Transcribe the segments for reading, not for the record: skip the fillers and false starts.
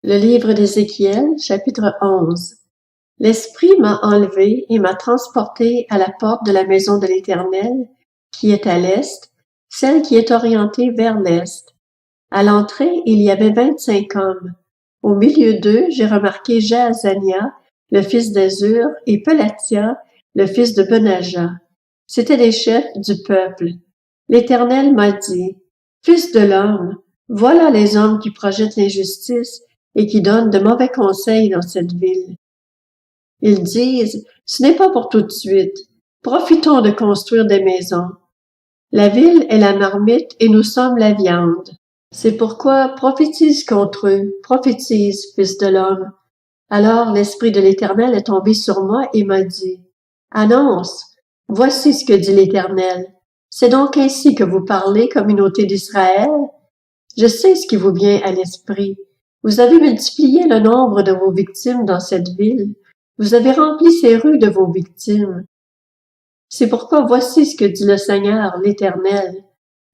Le livre d'Ézéchiel, chapitre 11. L'Esprit m'a enlevé et m'a transporté à la porte de la maison de l'Éternel, qui est à l'est, celle qui est orientée vers l'est. À l'entrée, il y avait 25 hommes. Au milieu d'eux, j'ai remarqué Jaazania, le fils d'Azur, et Pelatia, le fils de Benaja. C'étaient des chefs du peuple. L'Éternel m'a dit, « Fils de l'homme, voilà les hommes qui projettent l'injustice et qui donnent de mauvais conseils dans cette ville. Ils disent, ce n'est pas pour tout de suite. Profitons de construire des maisons. La ville est la marmite et nous sommes la viande. C'est pourquoi prophétise contre eux, prophétise, fils de l'homme. » Alors l'Esprit de l'Éternel est tombé sur moi et m'a dit, « Annonce, voici ce que dit l'Éternel. C'est donc ainsi que vous parlez, communauté d'Israël? Je sais ce qui vous vient à l'esprit. Vous avez multiplié le nombre de vos victimes dans cette ville. Vous avez rempli ses rues de vos victimes. C'est pourquoi voici ce que dit le Seigneur, l'Éternel.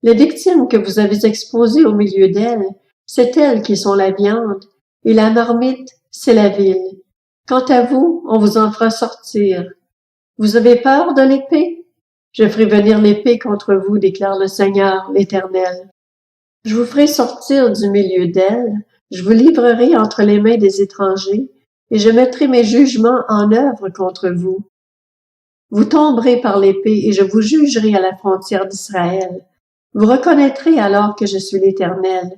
Les victimes que vous avez exposées au milieu d'elles, c'est elles qui sont la viande, et la marmite, c'est la ville. Quant à vous, on vous en fera sortir. Vous avez peur de l'épée? Je ferai venir l'épée contre vous, déclare le Seigneur, l'Éternel. Je vous ferai sortir du milieu d'elle, je vous livrerai entre les mains des étrangers, et je mettrai mes jugements en œuvre contre vous. Vous tomberez par l'épée, et je vous jugerai à la frontière d'Israël. Vous reconnaîtrez alors que je suis l'Éternel.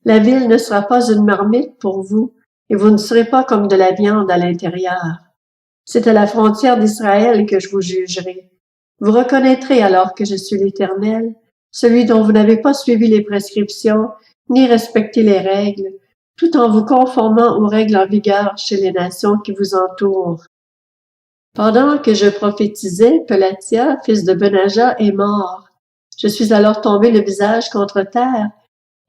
La ville ne sera pas une marmite pour vous, et vous ne serez pas comme de la viande à l'intérieur. C'est à la frontière d'Israël que je vous jugerai. Vous reconnaîtrez alors que je suis l'Éternel, celui dont vous n'avez pas suivi les prescriptions, ni respecté les règles, tout en vous conformant aux règles en vigueur chez les nations qui vous entourent. Pendant que je prophétisais, Pelatia, fils de Benaja, est mort. Je suis alors tombé le visage contre terre,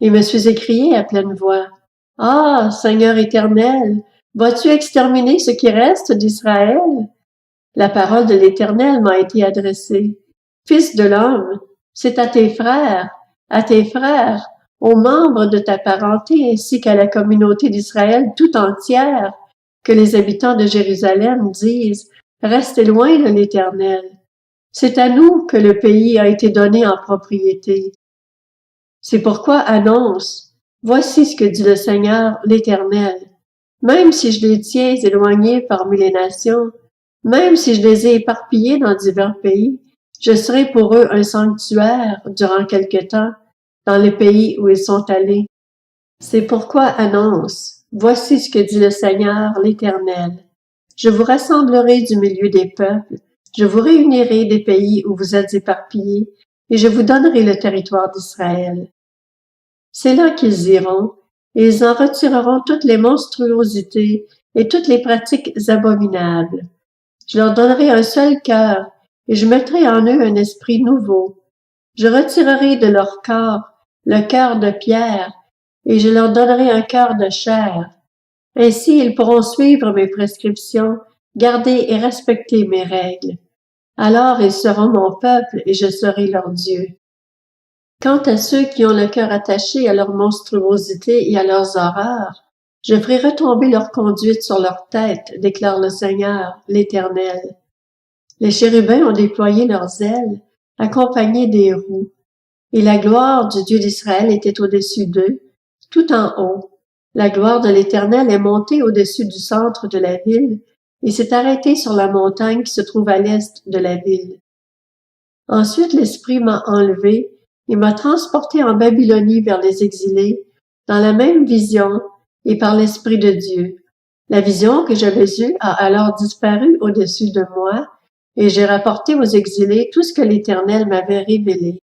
et me suis écrié à pleine voix, « Ah, Seigneur éternel, vas-tu exterminer ce qui reste d'Israël? » La parole de l'Éternel m'a été adressée. « Fils de l'homme, c'est à tes frères, aux membres de ta parenté ainsi qu'à la communauté d'Israël tout entière, que les habitants de Jérusalem disent, restez loin de l'Éternel. C'est à nous que le pays a été donné en propriété. C'est pourquoi annonce, voici ce que dit le Seigneur, l'Éternel. Même si je les tiens éloignés parmi les nations, même si je les ai éparpillés dans divers pays, je serai pour eux un sanctuaire durant quelque temps dans les pays où ils sont allés. C'est pourquoi annonce, voici ce que dit le Seigneur, l'Éternel. Je vous rassemblerai du milieu des peuples, je vous réunirai des pays où vous êtes éparpillés, et je vous donnerai le territoire d'Israël. C'est là qu'ils iront, et ils en retireront toutes les monstruosités et toutes les pratiques abominables. Je leur donnerai un seul cœur, et je mettrai en eux un esprit nouveau. Je retirerai de leur corps le cœur de pierre, et je leur donnerai un cœur de chair. Ainsi ils pourront suivre mes prescriptions, garder et respecter mes règles. Alors ils seront mon peuple, et je serai leur Dieu. Quant à ceux qui ont le cœur attaché à leur monstruosité et à leurs horreurs, je ferai retomber leur conduite sur leur tête, déclare le Seigneur, l'Éternel. Les chérubins ont déployé leurs ailes, accompagnés des roues, et la gloire du Dieu d'Israël était au-dessus d'eux, tout en haut. La gloire de l'Éternel est montée au-dessus du centre de la ville et s'est arrêtée sur la montagne qui se trouve à l'est de la ville. Ensuite l'Esprit m'a enlevé et m'a transporté en Babylonie vers les exilés, dans la même vision et par l'Esprit de Dieu. La vision que j'avais eue a alors disparu au-dessus de moi, et j'ai rapporté aux exilés tout ce que l'Éternel m'avait révélé.